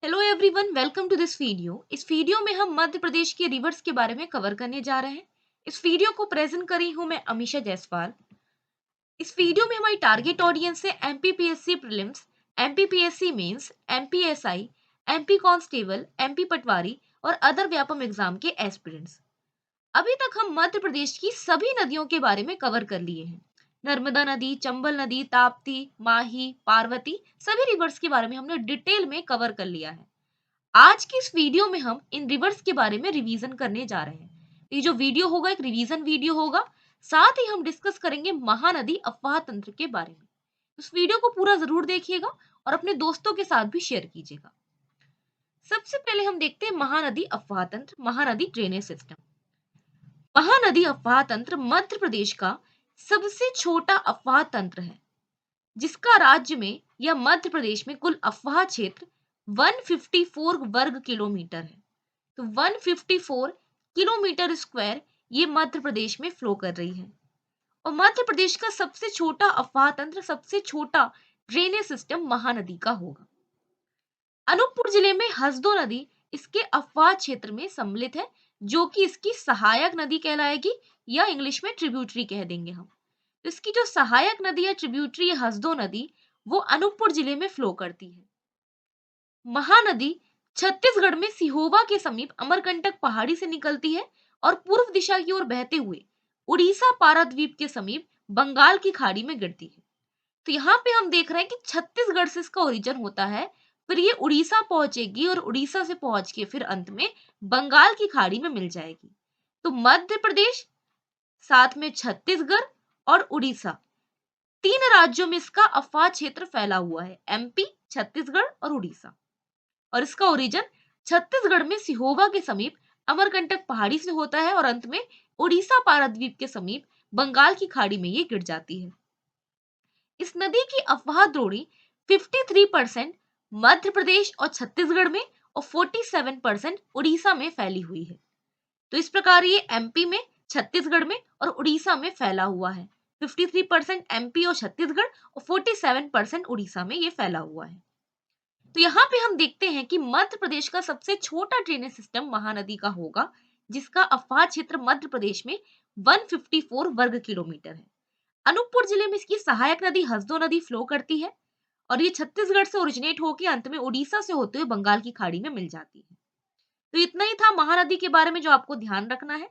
Hello everyone, welcome to this video. इस video में हम मध्य प्रदेश के रिवर्स के बारे में कवर करने जा रहे हैं। इस वीडियो को प्रेजेंट करी हूं मैं अमीशा जायसवाल। इस वीडियो में हमारी टारगेट ऑडियंस है MPPSC prelims, MPPSC mains, MPSI, MP constable, MP Patwari और अदर व्यापम एग्जाम के एस्पिरेंट्स। अभी तक हम मध्य प्रदेश की सभी नदियों के बारे में कवर कर लिए हैं। नर्मदा नदी, चंबल नदी, ताप्ती, माही, पार्वती, सभी रिवर्स के बारे में हमने डिटेल में कवर कर लिया है। आज की इस वीडियो में हम इन रिवर्स के बारे में रिवीजन करने जा रहे हैं। ये जो वीडियो होगा एक रिवीजन वीडियो होगा। साथ ही हम डिस्कस करेंगे महानदी अफवाह तंत्र के बारे में। इस वीडियो को पूरा जरूर देखिएगा और अपने दोस्तों के साथ भी शेयर कीजिएगा। सबसे पहले हम देखते हैं महानदी अफवाह तंत्र, महानदी ड्रेनेज सिस्टम। महानदी अफवाह तंत्र मध्य प्रदेश का सबसे छोटा अफवाह तंत्र है, जिसका राज्य में या मध्य प्रदेश में कुल अफवाह क्षेत्र 154 वर्ग किलोमीटर है। तो 154 किलोमीटर स्क्वायर ये मध्य प्रदेश में फ्लो कर रही है। और मध्य प्रदेश का सबसे छोटा अफवाह तंत्र, सबसे छोटा ड्रेनेज सिस्टम महानदी का होगा। अनूपपुर जिले में हसदो नदी इसके अफवाह क्षेत्र में सम्मिलित है, जो कि इसकी सहायक नदी कहलाएगी या इंग्लिश में ट्रिब्यूटरी कह देंगे हम। तो इसकी जो सहायक नदी या ट्रिब्यूटरी है हसदो नदी, वो अनूपपुर जिले में फ्लो करती है। महानदी छत्तीसगढ़ में सिहोवा के समीप अमरकंटक पहाड़ी से निकलती है और पूर्व दिशा की ओर बहते हुए उड़ीसा पाराद्वीप के समीप बंगाल की खाड़ी में गिरती है। तो यहाँ पे हम देख रहे हैं कि छत्तीसगढ़ से इसका ओरिजिन होता है, फिर ये उड़ीसा पहुंचेगी और उड़ीसा से पहुंच के फिर अंत में बंगाल की खाड़ी में मिल जाएगी। तो मध्य प्रदेश, साथ में छत्तीसगढ़ और उड़ीसा, तीन राज्यों में इसका अफवाह क्षेत्र फैला हुआ है, एमपी, छत्तीसगढ़ और उड़ीसा। और इसका ओरिजिन छत्तीसगढ़ में सिहोवा के समीप अमरकंटक पहाड़ी से होता है और अंत में उड़ीसा पाराद्वीप के समीप बंगाल की खाड़ी में ये गिर जाती है। इस नदी की अफवाह द्रोणी 53% मध्य प्रदेश और छत्तीसगढ़ में और 47% उड़ीसा में फैली हुई है। तो इस प्रकार ये एमपी में, छत्तीसगढ़ में और उड़ीसा में फैला हुआ है। 53% एमपी और छत्तीसगढ़ और 47% उड़ीसा में ये फैला हुआ है। तो यहाँ पे हम देखते हैं कि मध्य प्रदेश का सबसे छोटा ड्रेनेज सिस्टम महानदी का होगा, जिसका अफवाह क्षेत्र मध्य प्रदेश में 154 वर्ग किलोमीटर है। अनूपपुर जिले में इसकी सहायक नदी हसदो नदी फ्लो करती है और ये छत्तीसगढ़ से ओरिजिनेट होकर अंत में उड़ीसा से होते हुए बंगाल की खाड़ी में मिल जाती है। तो इतना ही था महानदी के बारे में जो आपको ध्यान रखना है।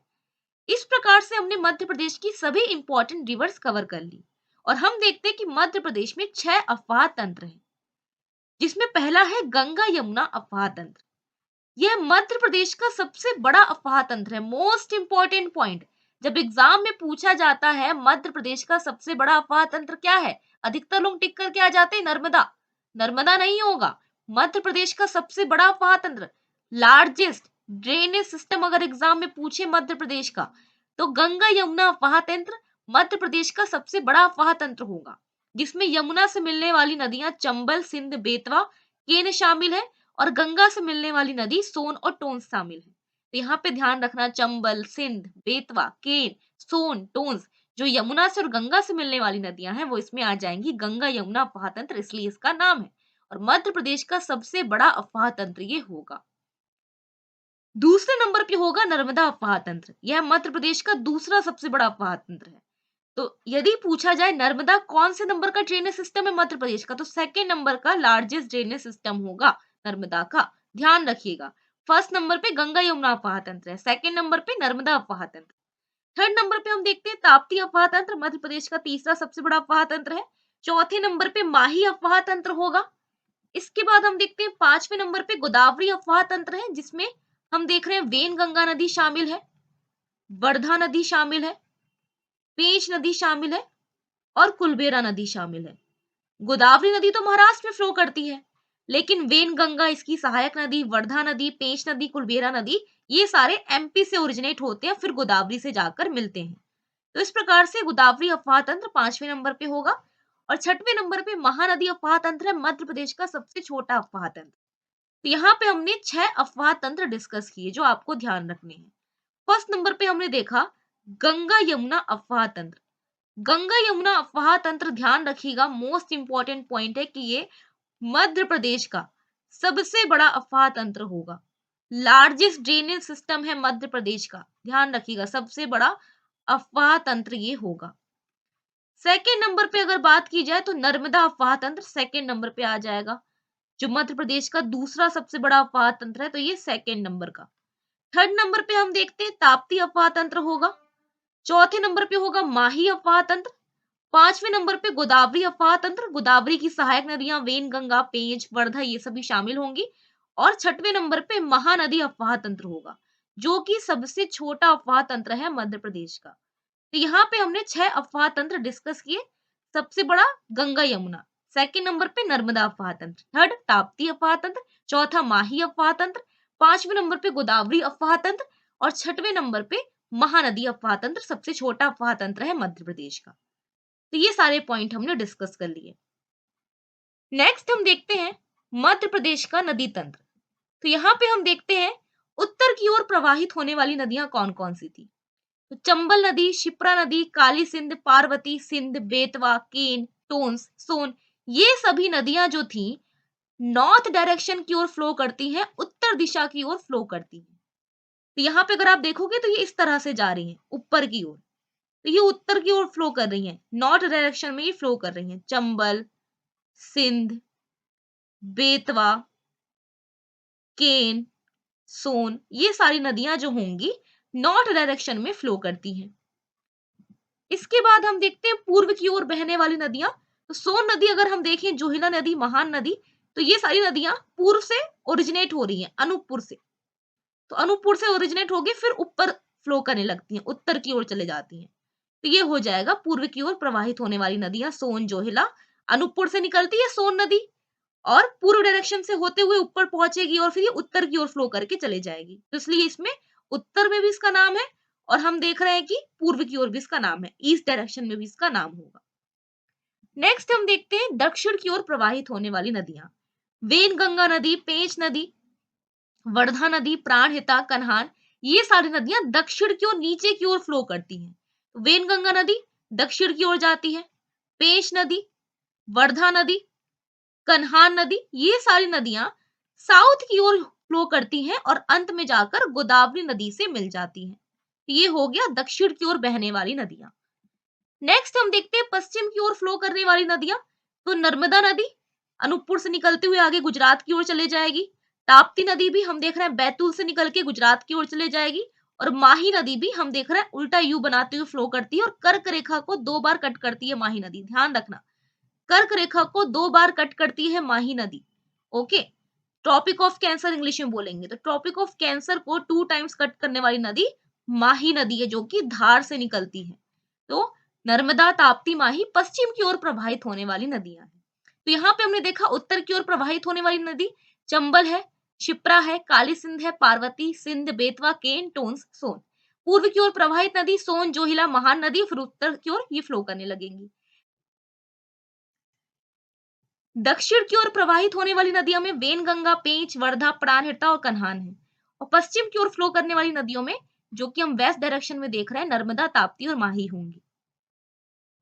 इस प्रकार से हमने मध्य प्रदेश की सभी इंपॉर्टेंट रिवर्स कवर कर ली और हम देखते हैं कि मध्य प्रदेश में 6 अफवाह तंत्र हैं, जिसमें पहला है गंगा यमुना अफवाह तंत्र। यह मध्य प्रदेश का सबसे बड़ा अफवाह तंत्र है। मोस्ट इंपॉर्टेंट पॉइंट, जब एग्जाम में पूछा जाता है मध्य प्रदेश का सबसे बड़ा अफवाह तंत्र क्या है, अधिकतर लोग टिक करके आ जाते हैं नर्मदा। नर्मदा नहीं होगा। मध्य प्रदेश का सबसे बड़ा अफवाह तंत्र, लार्जेस्ट ड्रेनेज सिस्टम अगर एग्जाम में पूछे मध्य प्रदेश का, तो गंगा यमुना अफवाह तंत्र मध्य प्रदेश का सबसे बड़ा अफवाह तंत्र होगा, जिसमें यमुना से मिलने वाली नदियां चंबल, सिंध, बेतवा, केन शामिल है और गंगा से मिलने वाली नदी सोन और टोंस शामिल है। तो यहाँ पे ध्यान रखना, चंबल, सिंध, बेतवा, केन, सोन, टोंस, जो यमुना से और गंगा से मिलने वाली नदियां हैं वो इसमें आ जाएंगी। गंगा यमुना अफवाह तंत्र इसलिए इसका नाम है और मध्य प्रदेश का सबसे बड़ा अफवाह तंत्र ये होगा। दूसरे नंबर पे होगा नर्मदा अफवाह तंत्र। यह मध्य प्रदेश का दूसरा सबसे बड़ा अफवाह तंत्र है। तो यदि पूछा जाए नर्मदा कौन से नंबर का ड्रेनेज सिस्टम है मध्य प्रदेश का, तो सेकेंड नंबर का लार्जेस्ट ड्रेनेज सिस्टम होगा नर्मदा का। ध्यान रखिएगा, फर्स्ट नंबर पे गंगा यमुना अफवाह तंत्र है, सेकेंड नंबर पे नर्मदा अफवाह तंत्र। थर्ड नंबर पे हम देखते हैं ताप्ती अफवाह तंत्र, मध्य प्रदेश का तीसरा सबसे बड़ा अफवाह तंत्र है। चौथे नंबर पे माही अफवाह तंत्र होगा। इसके बाद हम देखते हैं पांचवें नंबर पे गोदावरी अफवाह तंत्र है, जिसमें हम देख रहे हैं वेन गंगा नदी शामिल है, वर्धा नदी शामिल है, पेंच नदी शामिल है और कुलबेरा नदी शामिल है। गोदावरी नदी तो महाराष्ट्र में फ्लो करती है, लेकिन वेन गंगा इसकी सहायक नदी, वर्धा नदी, पेंच नदी, कुलबेरा नदी, ये सारे एमपी से ओरिजिनेट होते हैं, फिर गोदावरी से जाकर मिलते हैं। तो इस प्रकार से गोदावरी अफवाह तंत्र पांचवें नंबर पे होगा और छठवें नंबर पे महानदी अफवाह तंत्र है, मध्य प्रदेश का सबसे छोटा अफवाह तंत्र। तो यहाँ पे हमने 6 अफवाह तंत्र डिस्कस किए जो आपको ध्यान रखने हैं। फर्स्ट नंबर पे हमने देखा गंगा यमुना अफवाह तंत्र। गंगा यमुना अफवाह तंत्र, ध्यान रखिएगा, मोस्ट इंपॉर्टेंट पॉइंट है कि ये मध्य प्रदेश का सबसे बड़ा अफवाह तंत्र होगा। लार्जेस्ट ड्रेनेज सिस्टम है मध्य प्रदेश का, ध्यान रखिएगा, सबसे बड़ा अफवाह तंत्र ये होगा। सेकेंड नंबर पे अगर बात की जाए तो नर्मदा अफवाह तंत्र सेकेंड नंबर पे आ जाएगा। जो मध्य प्रदेश का दूसरा सबसे बड़ा अफवाह तंत्र है, तो ये सेकेंड नंबर का। थर्ड नंबर पे हम देखते हैं ताप्ती अफवाह तंत्र होगा। चौथे नंबर पे होगा माही अफवाह तंत्र। पांचवें नंबर पे गोदावरी अफवाह तंत्र, गोदावरी की सहायक नदियां वेनगंगा, पेंच, वर्धा ये सभी शामिल होंगी। और छठवें नंबर पे महानदी अफवाह तंत्र होगा, जो कि सबसे छोटा अफवाह तंत्र है मध्य प्रदेश का। तो यहाँ पे हमने 6 अफवाह तंत्र डिस्कस किए। सबसे बड़ा गंगा यमुना, सेकंड नंबर पे नर्मदा अफवाह तंत्र, थर्ड ताप्ती अफवाह तंत्र, चौथा माही अफवाह तंत्र, पांचवें नंबर पे गोदावरी अफवाह तंत्र और छठवें नंबर पे महानदी अफवाह तंत्र, सबसे छोटा अफवाह तंत्र है मध्य प्रदेश का। तो ये सारे पॉइंट हमने डिस्कस कर लिए। नेक्स्ट हम देखते हैं मध्य प्रदेश का नदी तंत्र। तो यहाँ पे हम देखते हैं उत्तर की ओर प्रवाहित होने वाली नदियां कौन कौन सी थी। तो चंबल नदी, शिप्रा नदी, काली सिंध, पार्वती सिंध, बेतवा, केन, टोंस, सोन, ये सभी नदियां जो थी नॉर्थ डायरेक्शन की ओर फ्लो करती हैं, उत्तर दिशा की ओर फ्लो करती हैं। तो यहाँ पे अगर आप देखोगे तो ये इस तरह से जा रही हैं ऊपर की ओर, तो ये उत्तर की ओर फ्लो कर रही हैं, नॉर्थ डायरेक्शन में ये फ्लो कर रही हैं। चंबल, सिंध, बेतवा, केन, सोन, ये सारी नदियां जो होंगी नॉर्थ डायरेक्शन में फ्लो करती हैं। इसके बाद हम देखते हैं पूर्व की ओर बहने वाली नदियां। तो सोन नदी अगर हम देखें, जोहिला नदी, महान नदी, तो ये सारी नदियां पूर्व से ओरिजिनेट हो रही हैं, अनूपपुर से। तो अनूपपुर से ओरिजिनेट होगी फिर ऊपर फ्लो करने लगती हैं, उत्तर की ओर चले जाती हैं। तो ये हो जाएगा पूर्व की ओर प्रवाहित होने वाली नदियां सोन, जोहिला। अनूपपुर से निकलती है सोन नदी और पूर्व डायरेक्शन से होते हुए ऊपर पहुंचेगी और फिर ये उत्तर की ओर फ्लो करके चले जाएगी। तो इसलिए इसमें उत्तर में भी इसका नाम है और हम देख रहे हैं कि पूर्व की ओर भी इसका नाम है, ईस्ट डायरेक्शन में भी इसका नाम होगा। नेक्स्ट हम देखते हैं दक्षिण की ओर प्रवाहित होने वाली नदियां। वेनगंगा नदी, पेंच नदी, वर्धा नदी, प्राणहिता, कन्हान, ये सारी नदियां दक्षिण की ओर नीचे की ओर फ्लो करती हैं। वेनगंगा नदी दक्षिण की ओर जाती है, पेंच नदी, वर्धा नदी, कन्हान नदी, ये सारी नदियां साउथ की ओर फ्लो करती हैं और अंत में जाकर गोदावरी नदी से मिल जाती हैं। ये हो गया दक्षिण की ओर बहने वाली नदियां। नेक्स्ट हम देखते हैं पश्चिम की ओर फ्लो करने वाली नदियां। तो नर्मदा नदी अनूपपुर से निकलते हुए आगे गुजरात की ओर चले जाएगी। ताप्ती नदी भी हम देख रहे हैं बैतूल से निकल के गुजरात की ओर चले जाएगी। और माही नदी भी हम देख रहे हैं उल्टा यू बनाते हुए फ्लो करती है और कर्क रेखा को 2 बार कट करती है माही नदी, ध्यान रखना, कर्क रेखा को 2 बार कट करती है माही नदी। Okay, tropic of cancer English में बोलेंगे तो ट्रॉपिक ऑफ कैंसर को 2 टाइम्स कट करने वाली नदी माही नदी है, जो कि धार से निकलती है। तो नर्मदा, ताप्ती, माही पश्चिम की ओर प्रवाहित होने वाली नदियां हैं। तो यहाँ पे हमने देखा उत्तर की ओर प्रवाहित होने वाली नदी चंबल है, शिप्रा है, काली सिंध है, पार्वती सिंध, बेतवा, केन, टोंस, सोन। पूर्व की ओर प्रवाहित नदी सोन, जोहिला, महान नदी, फिर उत्तर की ओर ये फ्लो करने लगेंगी। दक्षिण की ओर प्रवाहित होने वाली नदियों में वेनगंगा, पेंच, वर्धा, प्राणहिता और कन्हान है। और पश्चिम की ओर फ्लो करने वाली नदियों में, जो कि हम वेस्ट डायरेक्शन में देख रहे हैं, नर्मदा, ताप्ती और माही होंगी।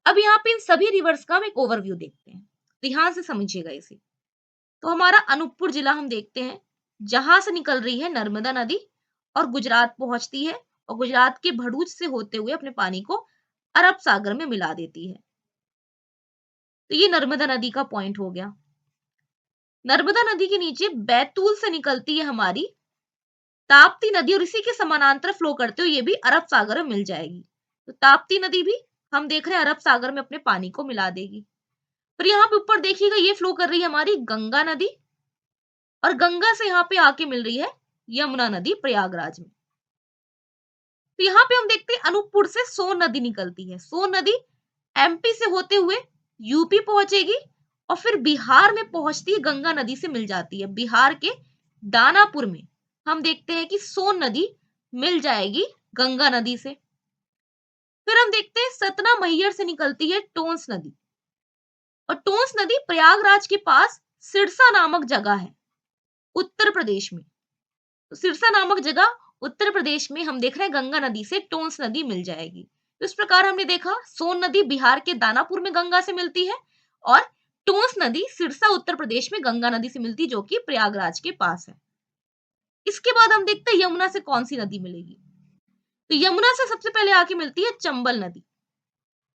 अब यहाँ पे इन सभी रिवर्स का हम एक ओवरव्यू देखते हैं, ध्यान से समझिएगा इसे। तो हमारा अनूपपुर जिला हम देखते हैं, जहां से निकल रही है नर्मदा नदी और गुजरात पहुंचती है और गुजरात के भरूच से होते हुए अपने पानी को अरब सागर में मिला देती है। तो ये नर्मदा नदी का पॉइंट हो गया। नर्मदा नदी के नीचे बैतूल से निकलती है हमारी ताप्ती नदी और इसी के समानांतर फ्लो करते हुए ये भी अरब सागर में मिल जाएगी। तो ताप्ती नदी भी हम देख रहे हैं अरब सागर में अपने पानी को मिला देगी। फिर यहाँ पे ऊपर देखिएगा ये फ्लो कर रही है हमारी गंगा नदी और गंगा से यहाँ पे आके मिल रही है यमुना नदी प्रयागराज में। तो यहाँ पे हम देखते हैं अनूपपुर से सोन नदी निकलती है। सोन नदी एमपी से होते हुए यूपी पहुंचेगी और फिर बिहार में पहुंचती है, गंगा नदी से मिल जाती है। बिहार के दानापुर में हम देखते हैं कि सोन नदी मिल जाएगी गंगा नदी से। फिर हम देखते हैं सतना मैहर से निकलती है टोंस नदी और टोंस नदी प्रयागराज के पास सिरसा नामक जगह है उत्तर प्रदेश में। तो सिरसा नामक जगह उत्तर प्रदेश में हम देख रहे हैं गंगा नदी से टोंस नदी मिल जाएगी। तो इस प्रकार हमने देखा सोन नदी बिहार के दानापुर में गंगा से मिलती है और टोंस नदी सिरसा उत्तर प्रदेश में गंगा नदी से मिलती, जो कि प्रयागराज के पास है। इसके बाद हम देखते हैं यमुना से कौन सी नदी मिलेगी। तो यमुना से सबसे पहले आके मिलती है चंबल नदी,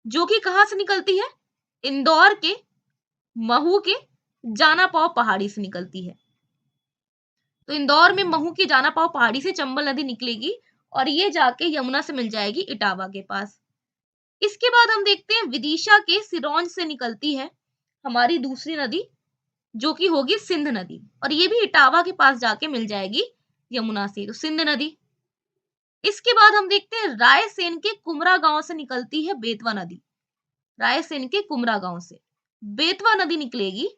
जो कि कहां से निकलती है, इंदौर के महू के जाना पाव पहाड़ी से निकलती है। तो इंदौर में महू की जाना पाव पहाड़ी से चंबल नदी निकलेगी और ये जाके यमुना से मिल जाएगी इटावा के पास। इसके बाद हम देखते हैं विदिशा के सिरोंज से निकलती है हमारी दूसरी नदी, जो कि होगी सिंध नदी, और ये भी इटावा के पास जाके मिल जाएगी यमुना से, तो सिंध नदी। इसके बाद हम देखते हैं रायसेन के कुमरा गांव से निकलती है बेतवा नदी। रायसेन के कुमरा गांव से बेतवा नदी निकलेगी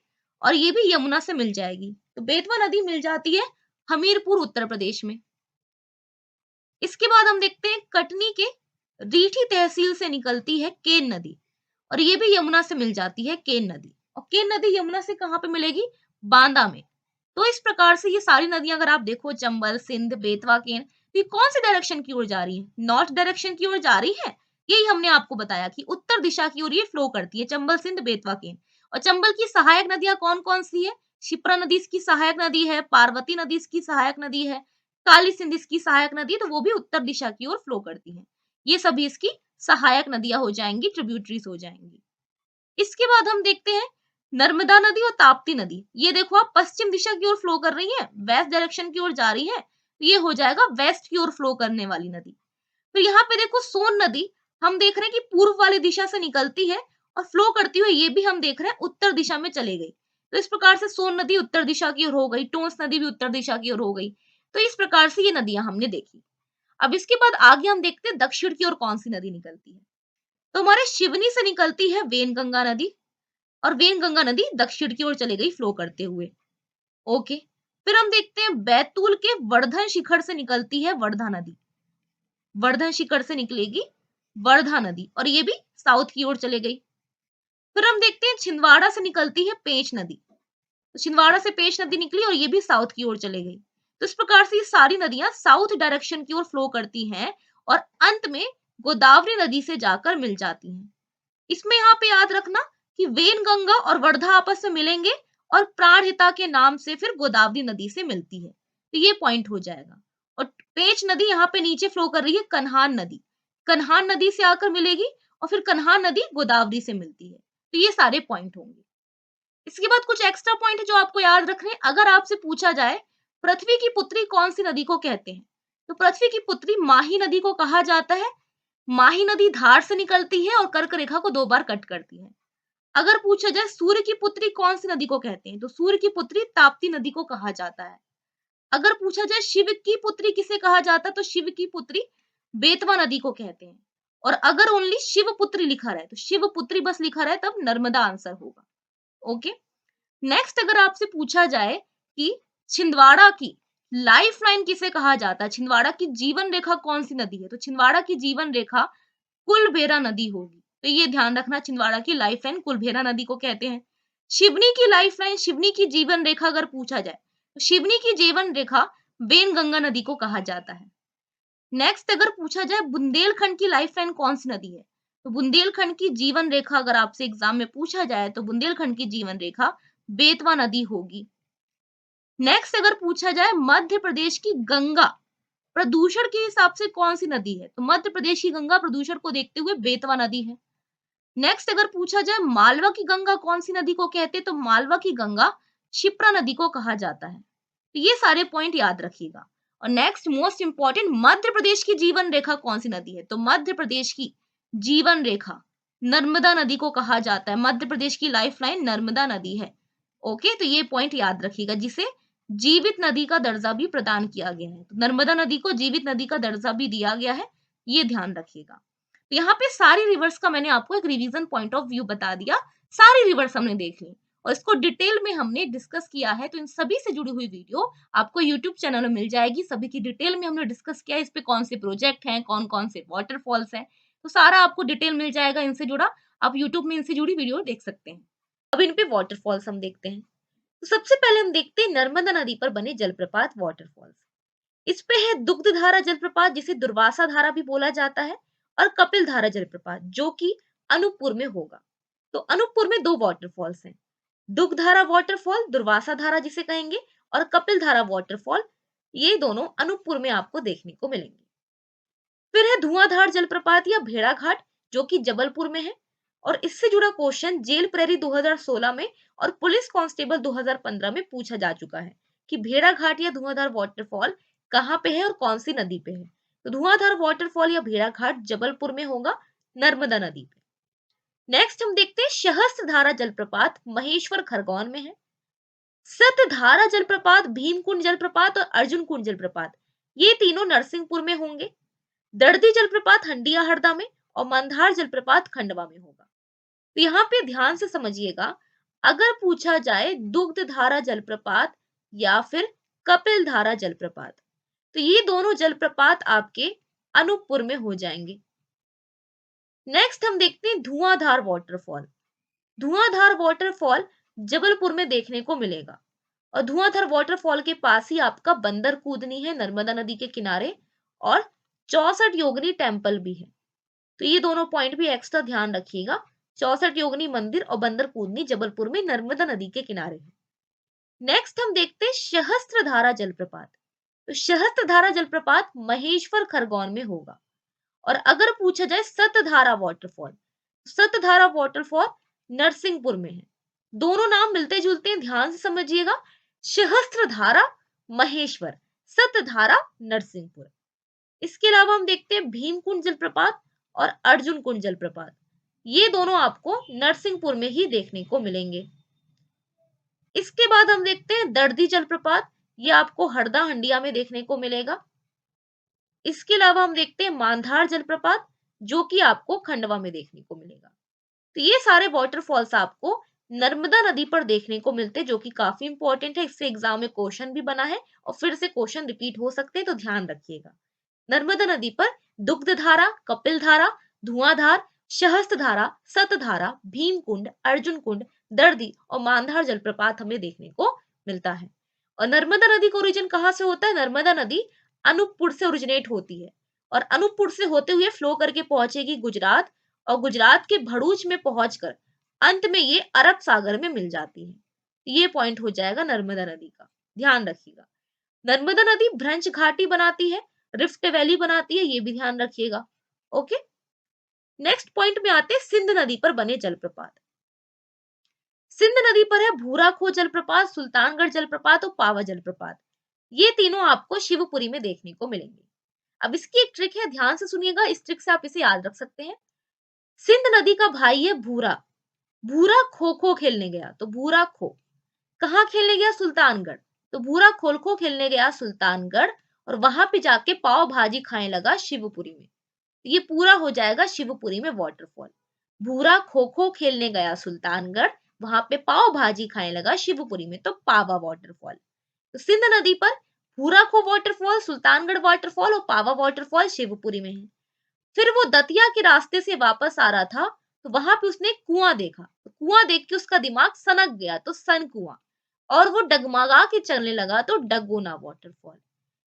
और ये भी यमुना से मिल जाएगी। तो बेतवा नदी मिल जाती है हमीरपुर उत्तर प्रदेश में। इसके बाद हम देखते हैं कटनी के रीठी तहसील से निकलती है केन नदी, और ये भी यमुना से मिल जाती है केन नदी। और केन नदी यमुना से कहां पे मिलेगी, बांदा में। तो इस प्रकार से ये सारी नदियां अगर आप देखो, चंबल, सिंध, बेतवा, केन, तो ये कौन सी डायरेक्शन की ओर जा रही है, नॉर्थ डायरेक्शन की ओर जा रही है। यही हमने आपको बताया कि उत्तर दिशा की ओर ये फ्लो करती है, चंबल, सिंध, बेतवा, केन। और चंबल की सहायक नदियां कौन कौन सी है, शिप्रा नदी इसकी सहायक नदी है, पार्वती नदी इसकी सहायक नदी है, काली सिंध इसकी सहायक नदी है, तो वो भी उत्तर दिशा की ओर फ्लो करती है। ये सभी इसकी सहायक नदियां हो जाएंगी, ट्रिब्यूटरीज हो जाएंगी। इसके बाद हम देखते हैं नर्मदा नदी और ताप्ती नदी। ये देखो आप पश्चिम दिशा की ओर फ्लो कर रही है, वेस्ट डायरेक्शन की ओर जा रही है, तो ये हो जाएगा वेस्ट की ओर फ्लो करने वाली नदी। फिर यहाँ पे देखो सोन नदी, हम देख रहे हैं कि पूर्व वाली दिशा से निकलती है और फ्लो करती हुई ये भी हम देख रहे हैं उत्तर दिशा में चले गई। तो इस प्रकार से सोन नदी उत्तर दिशा की ओर हो गई, टोंस नदी भी उत्तर दिशा की ओर हो गई। तो इस प्रकार से ये नदियां हमने देखी। अब इसके बाद आगे हम देखते हैं दक्षिण की ओर कौन सी नदी निकलती है। तो हमारे शिवनी से निकलती है वेनगंगा नदी, और वेनगंगा नदी दक्षिण की ओर चली गई फ्लो करते हुए। ओके, फिर हम देखते हैं बैतूल के वर्धन शिखर से निकलती है वर्धा नदी। वर्धन शिखर से निकलेगी वर्धा नदी, और ये भी साउथ की ओर चले गई। फिर हम देखते हैं छिंदवाड़ा से निकलती है पेंच नदी। तो छिंदवाड़ा से पेंच नदी निकली और ये भी साउथ की ओर चले गई। तो इस प्रकार से ये सारी नदियां साउथ डायरेक्शन की ओर फ्लो करती हैं और अंत में गोदावरी नदी से जाकर मिल जाती हैं। इसमें यहाँ पे याद रखना कि वेनगंगा और वर्धा आपस में मिलेंगे और प्राणहिता के नाम से फिर गोदावरी नदी से मिलती है, तो ये पॉइंट हो जाएगा। और पेंच नदी यहाँ पे नीचे फ्लो कर रही है कन्हान नदी, कन्हान नदी से आकर मिलेगी और फिर कन्हान नदी गोदावरी से मिलती है। तो ये सारे पॉइंट होंगे। इसके बाद कुछ एक्स्ट्रा पॉइंट है जो आपको याद रखने। अगर आपसे पूछा जाए पृथ्वी की पुत्री कौन सी नदी को कहते हैं, तो पृथ्वी की पुत्री माही नदी को कहा जाता है। माही नदी धार से निकलती है और कर्क रेखा को 2 बार कट करती है। अगर पूछा जाए सूर्य की पुत्री कौन सी नदी को कहते हैं, तो सूर्य की पुत्री ताप्ती नदी को कहा जाता है। अगर पूछा जाए शिव की पुत्री किसे कहा जाता है, तो शिव की पुत्री बेतवा नदी को कहते हैं। और अगर ओनली शिव पुत्री लिखा रहे, तो शिव पुत्री बस लिखा रहे, तब नर्मदा आंसर होगा। ओके, नेक्स्ट अगर आपसे पूछा जाए कि छिंदवाड़ा की लाइफ लाइन किसे कहा जाता है, छिंदवाड़ा की जीवन रेखा कौन सी नदी है, तो छिंदवाड़ा की जीवन रेखा कुलभेरा नदी होगी। तो ये ध्यान रखना, छिंदवाड़ा की लाइफ लाइन कुलभेरा नदी को कहते हैं। शिवनी की लाइफ लाइन, शिवनी की जीवन रेखा अगर पूछा जाए, तो शिवनी की जीवन रेखा वेनगंगा नदी को कहा जाता है। नेक्स्ट अगर पूछा जाए बुंदेलखंड की लाइफ लाइन कौन सी नदी है, तो बुंदेलखंड की जीवन रेखा अगर आपसे एग्जाम में पूछा जाए, तो बुंदेलखंड की जीवन रेखा बेतवा नदी होगी। नेक्स्ट अगर पूछा जाए मध्य प्रदेश की गंगा प्रदूषण के हिसाब से कौन सी नदी है, तो मध्य प्रदेश की गंगा प्रदूषण को देखते हुए बेतवा नदी है। नेक्स्ट अगर पूछा जाए मालवा की गंगा कौन सी नदी को कहते हैं, तो मालवा की गंगा शिप्रा नदी को कहा जाता है। तो ये सारे पॉइंट याद रखिएगा। और next most important, Madhya Pradesh की जीवन रेखा कौन सी नदी है, तो मध्य प्रदेश की जीवन रेखा नर्मदा नदी को कहा जाता है। मध्य प्रदेश की लाइफ लाइन नर्मदा नदी है। ओके, तो ये पॉइंट याद रखिएगा, जिसे जीवित नदी का दर्जा भी प्रदान किया गया है। तो नर्मदा नदी को जीवित नदी का दर्जा भी दिया गया है, ये ध्यान रखिएगा। तो यहाँ पे सारी रिवर्स का मैंने आपको एक रिवीजन पॉइंट ऑफ व्यू बता दिया। सारी रिवर्स हमने देख ली और इसको डिटेल में हमने डिस्कस किया है। तो इन सभी से जुड़ी हुई वीडियो आपको यूट्यूब चैनल में मिल जाएगी। सभी की डिटेल में हमने डिस्कस किया है, इस पे कौन से प्रोजेक्ट हैं, कौन कौन से वाटरफॉल्स हैं, तो सारा आपको डिटेल मिल जाएगा इनसे जुड़ा। आप यूट्यूब में इनसे जुड़ी वीडियो देख सकते हैं। अब इन पे वाटरफॉल्स हम देखते हैं। तो सबसे पहले हम देखते हैं नर्मदा नदी पर बने जलप्रपात वाटरफॉल्स। इस पे है दुग्धधारा जलप्रपात, जिसे दुर्वासा धारा भी बोला जाता है, और कपिल धारा जलप्रपात, जो कि अनूपपुर में होगा। तो अनूपपुर में 2 वाटरफॉल्स हैं। दुग्धारा वाटरफॉल, दुर्वासा धारा जिसे कहेंगे, और कपिल धारा वाटरफॉल, ये दोनों अनूपपुर में आपको देखने को मिलेंगे। फिर है धुआंधार जलप्रपात या भेड़ाघाट, जो कि जबलपुर में है, और इससे जुड़ा क्वेश्चन जेल प्रेरी 2016 में और पुलिस कांस्टेबल 2015 में पूछा जा चुका है कि भेड़ाघाट या धुआंधार वाटरफॉल कहाँ पे है और कौन सी नदी पे है। तो धुआंधार वाटरफॉल या भेड़ाघाट जबलपुर में होगा, नर्मदा नदी पे। नेक्स्ट हम देखते हैं सहस्त्रधारा जलप्रपात, महेश्वर खरगोन में है। सतधारा जलप्रपात, भीमकुंड जलप्रपात और अर्जुन कुंड जलप्रपात, ये तीनों नरसिंहपुर में होंगे। दर्दी जलप्रपात हंडिया हरदा में और मंदार जलप्रपात खंडवा में होगा। तो यहाँ पे ध्यान से समझिएगा, अगर पूछा जाए दुग्ध धारा जलप्रपात या फिर कपिल धारा जलप्रपात, तो ये दोनों जलप्रपात आपके अनूपपुर में हो जाएंगे। नेक्स्ट हम देखते हैं धुआंधार वाटरफॉल। धुआंधार वाटरफॉल जबलपुर में देखने को मिलेगा, और धुआंधार वाटरफॉल के पास ही आपका बंदर कूदनी है, नर्मदा नदी के किनारे, और 64 योगिनी टेम्पल भी है। तो ये दोनों पॉइंट भी एक्स्ट्रा ध्यान रखिएगा। 64 योगिनी मंदिर और बंदर कूदनी जबलपुर में नर्मदा नदी के किनारे है। नेक्स्ट हम देखते हैं सहस्त्रधारा जलप्रपात। तो सहस्त्रधारा जलप्रपात महेश्वर खरगोन में होगा। और अगर पूछा जाए सतधारा वाटरफॉल, सतधारा वाटरफॉल नरसिंहपुर में है। दोनों नाम मिलते जुलते हैं, ध्यान से समझिएगा। सहस्त्रधारा महेश्वर, सतधारा नरसिंहपुर। इसके अलावा हम देखते हैं भीमकुंड जलप्रपात और अर्जुन कुंड जलप्रपात, ये दोनों आपको नरसिंहपुर में ही देखने को मिलेंगे। इसके बाद हम देखते हैं दर्दी जलप्रपात, ये आपको हरदा हंडिया में देखने को मिलेगा। इसके अलावा हम देखते हैं मांधार जलप्रपात, जो कि आपको खंडवा में देखने को मिलेगा। तो ये सारे वाटरफॉल्स आपको नर्मदा नदी पर देखने को मिलते हैं, जो कि काफी इंपॉर्टेंट है। इससे एग्जाम में क्वेश्चन भी बना है और फिर से क्वेश्चन रिपीट हो सकते हैं, तो ध्यान रखिएगा। नर्मदा नदी पर दुग्धधारा, कपिल धारा, धुआंधार, सहस्त्रधारा, सतधारा, भीमकुंड, अर्जुन कुंड, दर्दी और मांधार जलप्रपात हमें देखने को मिलता है। और नर्मदा नदी का ओरिजिन कहाँ से होता है? नर्मदा नदी अनूपपुर से ओरिजिनेट होती है, और अनूपपुर से होते हुए फ्लो करके पहुंचेगी गुजरात, और गुजरात के भरूच में पहुंचकर अंत में ये अरब सागर में मिल जाती है। ये पॉइंट हो जाएगा नर्मदा नदी का, ध्यान रखिएगा। नर्मदा नदी भ्रंश घाटी बनाती है, रिफ्ट वैली बनाती है, ये भी ध्यान रखिएगा। ओके, नेक्स्ट पॉइंट में आते हैं सिंध नदी पर बने जलप्रपात। सिंध नदी पर है भूराखो जलप्रपात, सुल्तानगढ़ जलप्रपात और पावा जलप्रपात, ये तीनों आपको शिवपुरी में देखने को मिलेंगे। अब इसकी एक ट्रिक है, ध्यान से सुनिएगा, इस ट्रिक से आप इसे याद रख सकते हैं। सिंध नदी का भाई है भूरा, भूरा खो खो खेलने गया, तो भूरा खो कहाँ खेलने गया? सुल्तानगढ़, तो भूरा खोल खो खेलने गया सुल्तानगढ़, और वहां पे जाके पाव भाजी खाने लगा शिवपुरी में। तो ये पूरा हो जाएगा शिवपुरी में वाटरफॉल। भूरा खो खो खेलने गया सुल्तानगढ़, वहां पे पाव भाजी खाने लगा शिवपुरी में, तो पावा वाटरफॉल। तो सिंध नदी पर भूरा खो वाटरफॉल, सुल्तानगढ़ वाटरफॉल और पावा वाटरफॉल शिवपुरी में है। फिर वो दतिया के रास्ते से वापस आ रहा था, तो वहां पे उसने कुआं देखा, तो कुआं देख के उसका दिमाग सनक गया, तो सन कुआं, और वो डगमगा के चलने लगा, तो डगोना वाटरफॉल।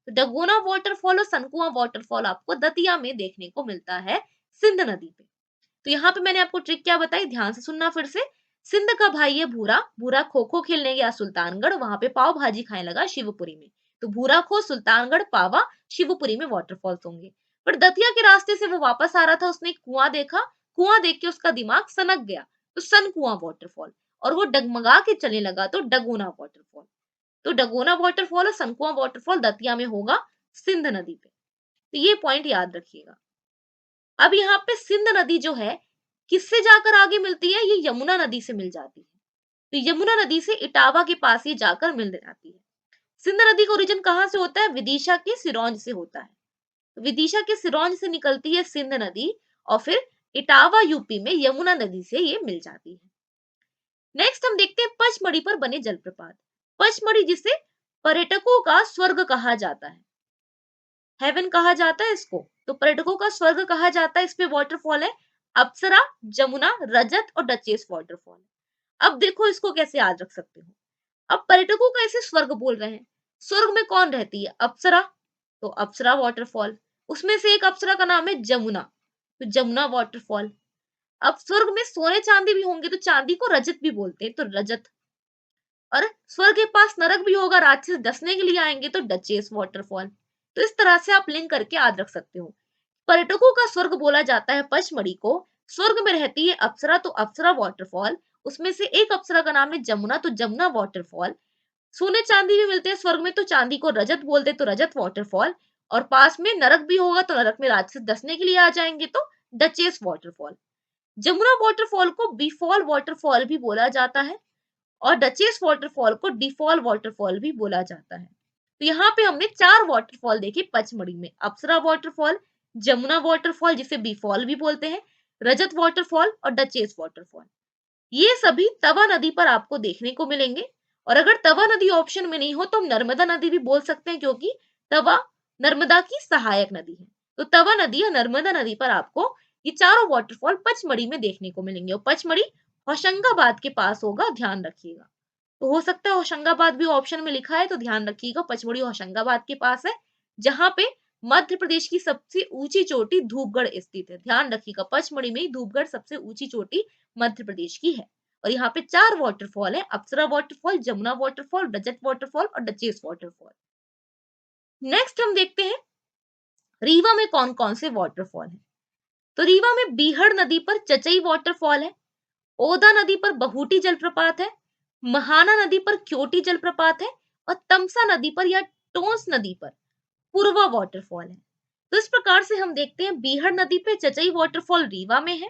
तो डगोना वाटरफॉल और सनकुआ वाटरफॉल आपको दतिया में देखने को मिलता है सिंध नदी पे। तो यहाँ पे मैंने आपको ट्रिक क्या बताई, ध्यान से सुनना फिर से। सिंध का भाई है भूरा, भूरा खो खो खेलने गया सुल्तानगढ़, वहां पे पाव भाजी खाने लगा शिवपुरी में। तो भूरा खो, सुल्तानगढ़, पावा, शिवपुरी में वाटरफॉल्स होंगे। पर दतिया के रास्ते से वो वापस आ रहा था, उसने एक कुआं देखा, कुआं देख के उसका दिमाग सनक गया, तो सन कुआं वाटरफॉल, और वो डगमगा के चलने लगा, तो डगोना वाटरफॉल। तो डगोना वाटरफॉल और सनकुआ वाटरफॉल दतिया में होगा सिंध नदी पे। तो ये पॉइंट याद रखिएगा। अब यहाँ पे सिंध नदी जो है किससे जाकर आगे मिलती है? ये यमुना नदी से मिल जाती है। तो यमुना नदी से इटावा के पास ही जाकर मिल जाती है। सिंध नदी का ओरिजिन कहाँ से होता है? विदिशा के सिरोंज से होता है। तो विदिशा के सिरोंज से निकलती है सिंध नदी, और फिर इटावा यूपी में यमुना नदी से ये मिल जाती है। नेक्स्ट हम देखते हैं पचमढ़ी पर बने जलप्रपात। पचमढ़ी जिसे पर्यटकों का स्वर्ग कहा जाता है, हेवन कहा जाता है इसको, तो पर्यटकों का स्वर्ग कहा जाता है। इस पे वाटरफॉल है अप्सरा, जमुना, रजत और डचेस वाटरफॉल। अब देखो इसको कैसे याद रख सकते हो। अब पर्यटकों का इसे स्वर्ग बोल रहे हैं, स्वर्ग में कौन रहती है? अप्सरा, तो अप्सरा वाटरफॉल। उसमें से एक अप्सरा का नाम है जमुना, तो जमुना वाटरफॉल। अब स्वर्ग में सोने चांदी भी होंगे, तो चांदी को रजत भी बोलते हैं, तो रजत और स्वर्ग के पास नरक भी होगा, राक्षस डसने के लिए आएंगे तो डचेस वाटरफॉल। तो इस तरह से आप लिंक करके याद रख सकते हो। पर्यटकों का स्वर्ग बोला जाता है पचमढ़ी को। स्वर्ग में रहती है अप्सरा तो अप्सरा वाटरफॉल, उसमें से एक अप्सरा का नाम है जमुना तो जमुना वाटरफॉल। सोने चांदी भी मिलते हैं स्वर्ग में तो चांदी को रजत बोलते तो रजत वाटरफॉल। और पास में नरक भी होगा तो नरक में राक्षस डसने के लिए आ जाएंगे तो डचेस वाटरफॉल। जमुना वाटरफॉल को बीफॉल वाटरफॉल भी बोला जाता है और डचेस वाटरफॉल को डिफॉल वाटरफॉल भी बोला जाता है। तो यहाँ पे हमने 4 वाटरफॉल देखे पचमढ़ी में, अप्सरा वाटरफॉल, जमुना वाटरफॉल जिसे बीफॉल भी बोलते हैं, रजत वाटरफॉल और डचेस वाटरफॉल। ये सभी तवा नदी पर आपको देखने को मिलेंगे। और अगर तवा नदी ऑप्शन में नहीं हो तो हम नर्मदा नदी भी बोल सकते हैं, क्योंकि तवा नर्मदा की सहायक नदी है। तो तवा नदी या नर्मदा नदी पर आपको ये चारों वाटरफॉल पचमढ़ी में देखने को मिलेंगे। और पचमढ़ी होशंगाबाद के पास होगा, ध्यान रखिएगा। तो हो सकता है होशंगाबाद भी ऑप्शन में लिखा है, तो ध्यान रखिएगा पचमढ़ी होशंगाबाद के पास है, जहां पे मध्य प्रदेश की सबसे ऊंची चोटी धूपगढ़ स्थित है। ध्यान रखिएगा पचमढ़ी में ही धूपगढ़ सबसे ऊंची चोटी मध्य प्रदेश की है। और यहाँ पे 4 वाटरफॉल है, अप्सरा वाटरफॉल, जमुना वाटरफॉल, रजत वाटरफॉल और डचेस वाटरफॉल। नेक्स्ट हम देखते हैं रीवा में कौन कौन से वाटरफॉल है। तो रीवा में बीहड़ नदी पर चचई वाटरफॉल है, ओदा नदी पर बहुटी जलप्रपात है, महाना नदी पर क्योटी जलप्रपात है और तमसा नदी पर या टोंस नदी पर पूर्वा वाटरफॉल है। तो इस प्रकार से हम देखते हैं बीहड़ नदी पे चचई वाटरफॉल रीवा में है,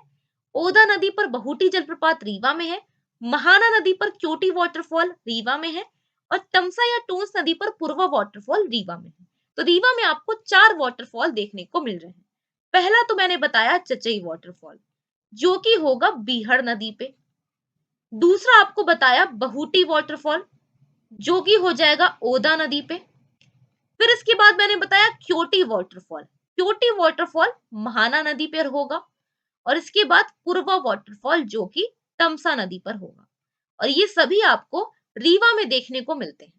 ओदा नदी पर बहुटी जलप्रपात रीवा में है, महाना नदी पर क्योटी वाटरफॉल रीवा में है और तमसा या टोंस नदी पर पूर्वा वाटरफॉल रीवा में है। तो रीवा में आपको 4 वाटरफॉल देखने को मिल रहे हैं। पहला तो मैंने बताया चचई वाटरफॉल, जो कि होगा बीहड़ नदी पे। दूसरा आपको बताया बहुटी वाटरफॉल, जो कि हो जाएगा ओदा नदी पे। फिर इसके बाद मैंने बताया क्योटी वाटरफॉल, क्योटी वाटरफॉल महाना नदी पर होगा। और इसके बाद पूर्वा वाटरफॉल जो कि तमसा नदी पर होगा। और ये सभी आपको रीवा में देखने को मिलते हैं।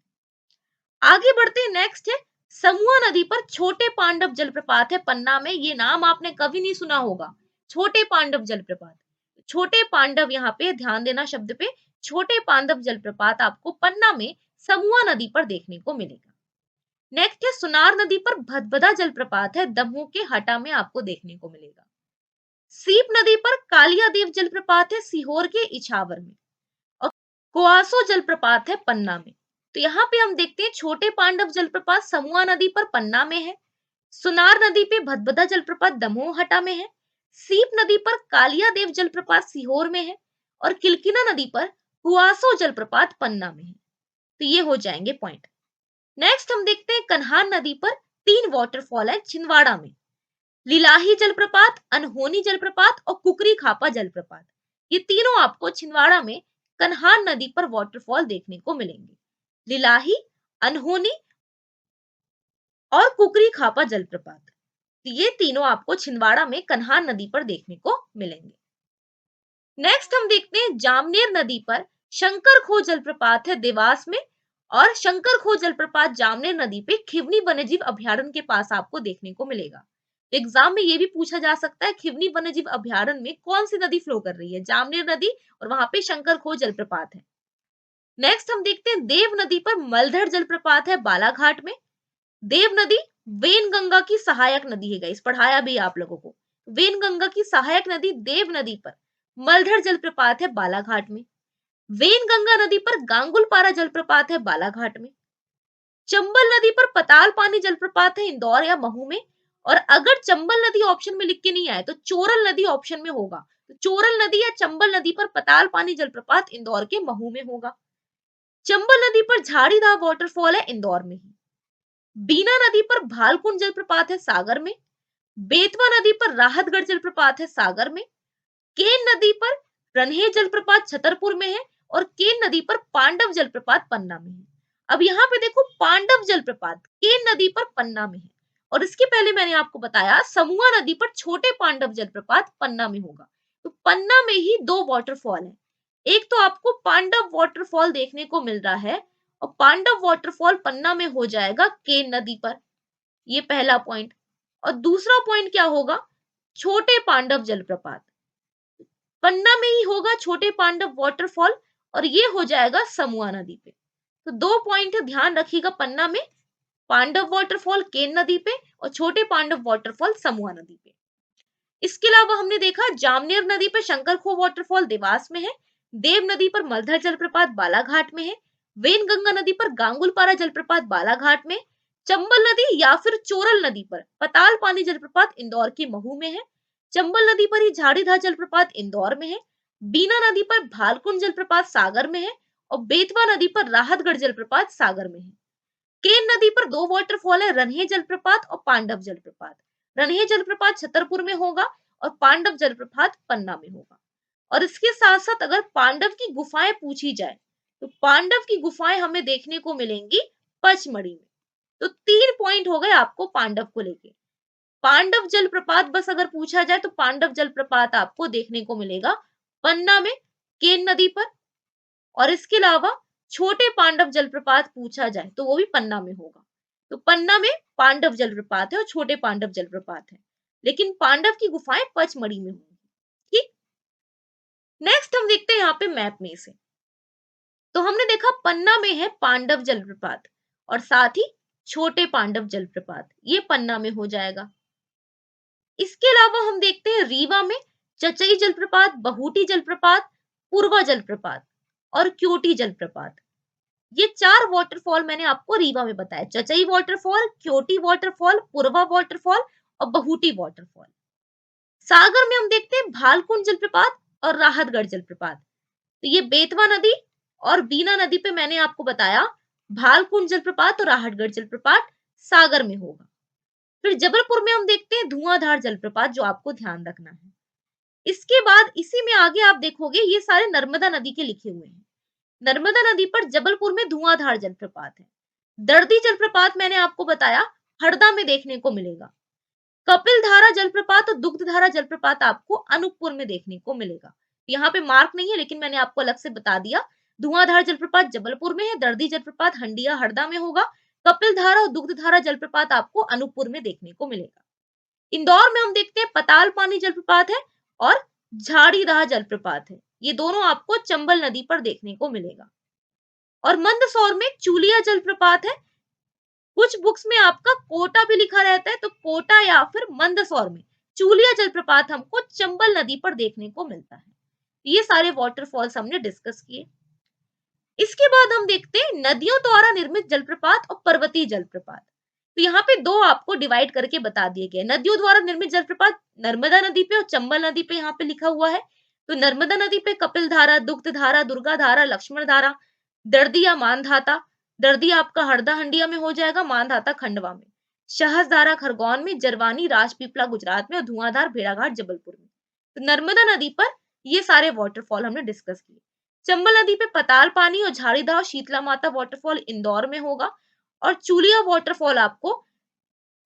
आगे बढ़ते हैं, नेक्स्ट है समुआ नदी पर छोटे पांडव जलप्रपात है पन्ना में। ये नाम आपने कभी नहीं सुना होगा, छोटे पांडव जलप्रपात। छोटे पांडव, यहाँ पे ध्यान देना शब्द पे, छोटे पांडव जलप्रपात आपको पन्ना में समुआ नदी पर देखने को मिलेगा। नेक्स्ट है सुनार नदी पर भदभदा जलप्रपात है, दमोह के हटा में आपको देखने को मिलेगा। सीप नदी पर कालिया देव जलप्रपात है, सीहोर के इछावर में। और कुआसो जलप्रपात है पन्ना में। तो यहाँ पे हम देखते हैं छोटे पांडव जलप्रपात समुआ नदी पर पन्ना में है, सुनार नदी पे भदभदा जलप्रपात दमोह हटा में है, सीप नदी पर कालिया देव जलप्रपात सीहोर में है और किलकिना नदी पर कुआसो जलप्रपात पन्ना में है। तो ये हो जाएंगे पॉइंट। नेक्स्ट हम देखते हैं कन्हान नदी पर 3 वाटरफॉल है छिंदवाड़ा में, लिलाही जलप्रपात, अनहोनी जलप्रपात और कुकरी खापा जलप्रपात। ये तीनों आपको छिंदवाड़ा में कन्हान नदी पर वाटरफॉल देखने को मिलेंगे, लिलाही, अनहोनी और कुकरी खापा जलप्रपात। ये तीनों आपको छिंदवाड़ा में कन्हान नदी पर देखने को मिलेंगे। नेक्स्ट हम देखते हैं जामनेर नदी पर शंकर खो जलप्रपात है देवास में और शंकर खो जलप्रपात जामनेर नदी पे खिवनी वन्यजीव अभयारण्य के पास आपको देखने को मिलेगा। एग्जाम में ये भी पूछा जा सकता है खिवनी वन्यजीव अभयारण्य में कौन सी नदी फ्लो कर रही है, जामनेर नदी और वहां पे शंकर खो जलप्रपात है। नेक्स्ट हम देखते हैं देव नदी पर मलधर जलप्रपात है बालाघाट में। देव नदी वेनगंगा की सहायक नदी है, गाइस पढ़ाया भी आप लोगों को। वेनगंगा की सहायक नदी देव नदी पर मलधर जलप्रपात है बालाघाट में। वेनगंगा नदी पर गांगुलपारा जलप्रपात है बालाघाट में। चंबल नदी पर पताल पानी जलप्रपात है इंदौर या महू में। और अगर चंबल नदी ऑप्शन में लिख के नहीं आए तो चोरल नदी ऑप्शन में होगा, तो चोरल नदी या चंबल नदी पर पताल पानी जलप्रपात इंदौर के महू में होगा। चंबल नदी पर झाड़ीदार वाटरफॉल है इंदौर में ही। बीना नदी पर भालकुंड जलप्रपात है सागर में। बेतवा नदी पर राहतगढ़ जलप्रपात है सागर में। केन नदी पर रन्हे जलप्रपात छतरपुर में है और केन नदी पर पांडव जलप्रपात पन्ना में है। अब यहाँ पे देखो पांडव जलप्रपात केन नदी पर पन्ना में है और इसके पहले मैंने आपको बताया समुआ नदी पर छोटे पांडव जलप्रपात पन्ना में होगा। तो पन्ना में ही 2 वाटरफॉल है, एक तो आपको पांडव वाटरफॉल देखने को मिल रहा है और पांडव वाटरफॉल पन्ना में हो जाएगा केन नदी पर, ये पहला पॉइंट। और दूसरा पॉइंट क्या होगा, छोटे पांडव जलप्रपात पन्ना में ही होगा छोटे पांडव वाटरफॉल और ये हो जाएगा समूआ नदी पे। तो 2 पॉइंट ध्यान रखिएगा पन्ना में, पांडव वाटरफॉल केन नदी पे और छोटे पांडव वाटरफॉल समूहा नदी पे। इसके अलावा हमने देखा जामनेर नदी पर शंकरखो वाटरफॉल देवास में है, देव नदी पर मलधर जलप्रपात बालाघाट में है, वेनगंगा नदी पर गांगुलपारा जलप्रपात बालाघाट में, चंबल नदी या फिर चोरल नदी पर पताल पानी जलप्रपात इंदौर की महू में है, चंबल नदी पर ही झाड़ीधार जलप्रपात इंदौर में है, बीना नदी पर भालकुंड जलप्रपात सागर में है और बेतवा नदी पर राहतगढ़ जलप्रपात सागर में है। केन नदी पर 2 वाटरफॉल है, रन्हे जलप्रपात और पांडव जलप्रपात। रन्हे जलप्रपात छतरपुर में होगा और पांडव जलप्रपात पन्ना में होगा। और इसके साथ साथ अगर पांडव की गुफाएं पूछी जाए तो पांडव की गुफाएं हमें देखने को मिलेंगी पचमढ़ी में। तो 3 पॉइंट हो गए आपको पांडव को लेके। पांडव जलप्रपात बस अगर पूछा जाए तो पांडव जलप्रपात आपको देखने को मिलेगा पन्ना में, केन नदी पर। और इसके अलावा छोटे पांडव जलप्रपात पूछा जाए तो वो भी पन्ना में होगा। तो पन्ना में पांडव जलप्रपात है और छोटे पांडव जलप्रपात है, लेकिन पांडव की गुफाएं पचमढ़ी में होंगी। ठीक, नेक्स्ट हम देखते हैं यहाँ पे मैप में से। तो हमने देखा पन्ना में है पांडव जलप्रपात और साथ ही छोटे पांडव जलप्रपात, ये पन्ना में हो जाएगा। इसके अलावा हम देखते हैं रीवा में चचई जलप्रपात, बहुटी जलप्रपात, पूर्वा जलप्रपात और क्योटी जलप्रपात। ये 4 वाटरफॉल मैंने आपको रीवा में बताया, चचई वाटरफॉल, क्योटी वाटरफॉल, पूर्वा वाटरफॉल और बहुटी वाटरफॉल। सागर में हम देखते हैं भालकुंड जलप्रपात और राहतगढ़ जलप्रपात। तो ये बेतवा नदी और बीना नदी पे मैंने आपको बताया भालकुंड जलप्रपात और राहतगढ़ जलप्रपात सागर में होगा। फिर जबलपुर में हम देखते हैं धुआंधार जलप्रपात, जो आपको ध्यान रखना है। इसके बाद इसी में आगे आप देखोगे ये सारे नर्मदा नदी के लिखे हुए हैं। नर्मदा नदी पर जबलपुर में धुआंधार जलप्रपात है। दर्दी जलप्रपात मैंने आपको बताया हरदा में देखने को मिलेगा। कपिल धारा जलप्रपात और दुग्ध धारा जलप्रपात आपको अनूपपुर में देखने को मिलेगा। यहाँ पे मार्क नहीं है लेकिन मैंने आपको अलग से बता दिया। धुआंधार जलप्रपात जबलपुर में है, दर्दी जलप्रपात हंडिया हरदा में होगा, कपिल धारा और दुग्ध धारा जलप्रपात आपको अनूपपुर में देखने को मिलेगा। इंदौर में हम देखते हैं पताल पानी जलप्रपात है और झाड़ीदाह जलप्रपात है, ये दोनों आपको चंबल नदी पर देखने को मिलेगा। और मंदसौर में चूलिया जलप्रपात है। कुछ बुक्स में आपका कोटा भी लिखा रहता है, तो कोटा या फिर मंदसौर में चूलिया जलप्रपात हमको चंबल नदी पर देखने को मिलता है। ये सारे वाटरफॉल्स हमने डिस्कस किए। इसके बाद हम देखते हैं नदियों द्वारा निर्मित जलप्रपात और पर्वतीय जलप्रपात। तो यहाँ पे 2 आपको डिवाइड करके बता दिए गए। नदियों द्वारा निर्मित जलप्रपात नर्मदा नदी पे और चंबल नदी पे यहाँ पे लिखा हुआ है। तो नर्मदा नदी पे कपिल धारा, दुग्ध धारा, दुर्गा धारा, लक्ष्मण धारा, दर्दी या मानधाता। दर्दी आपका हरदा हंडिया में हो जाएगा, मानधाता खंडवा में, सहस्त्रधारा खरगोन में, जरवानी राजपीपला गुजरात में और धुआंधार भेड़ाघाट जबलपुर में। तो नर्मदा नदी पर ये सारे वाटरफॉल हमने डिस्कस किए। चंबल नदी पे पताल पानी और झाड़ीदाह शीतला माता वाटरफॉल इंदौर में होगा और चूलिया वाटरफॉल आपको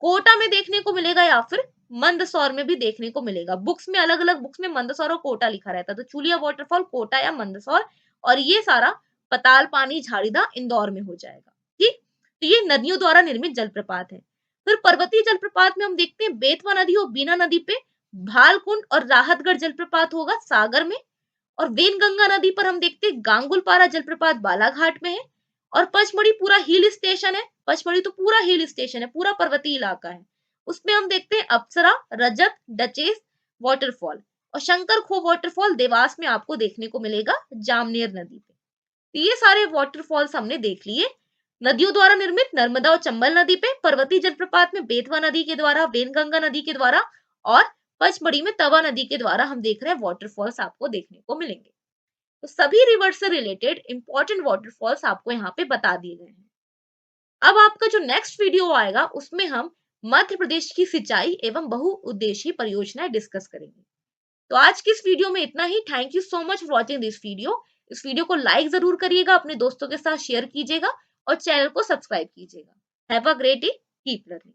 कोटा में देखने को मिलेगा या फिर मंदसौर में भी देखने को मिलेगा। बुक्स में अलग अलग बुक्स में मंदसौर और कोटा लिखा रहता है, तो चूलिया वाटरफॉल कोटा या मंदसौर और ये सारा पताल पानी झाड़ीदाह इंदौर में हो जाएगा। ठीक, तो ये नदियों द्वारा निर्मित जलप्रपात है। फिर पर्वतीय जलप्रपात में हम देखते हैं बेतवा नदी और बीना नदी पे भालकुंड और राहतगढ़ जलप्रपात होगा सागर में। और वेनगंगा नदी पर हम देखते हैं गांगुलपारा जलप्रपात बालाघाट में है। और पचमढ़ी पूरा हिल स्टेशन है, पचमढ़ी तो पूरा हिल स्टेशन है, पूरा पर्वतीय इलाका है। उसमें हम देखते हैं अप्सरा, रजत, डचेस वाटरफॉल और शंकर खो वाटरफॉल देवास में आपको देखने को मिलेगा जामनेर नदी पे। तो ये सारे वाटरफॉल्स हमने देख लिए। नदियों द्वारा निर्मित नर्मदा और चंबल नदी पे, पर्वतीय जलप्रपात में बेतवा नदी के द्वारा, वेनगंगा नदी के द्वारा और पचमढ़ी में तवा नदी के द्वारा हम देख रहे हैं वाटरफॉल्स आपको देखने को मिलेंगे। तो सभी रिवर से रिलेटेड इंपॉर्टेंट वाटरफॉल्स आपको यहाँ पे बता दिए गए हैं। अब आपका जो नेक्स्ट वीडियो आएगा उसमें हम मध्य प्रदेश की सिंचाई एवं बहुउद्देशीय परियोजनाएं डिस्कस करेंगे। तो आज की इस वीडियो में इतना ही। Thank you so much for watching this video. इस वीडियो को लाइक जरूर करिएगा, अपने दोस्तों के साथ शेयर कीजिएगा और चैनल को सब्सक्राइब कीजिएगा। Have a great day, keep learning.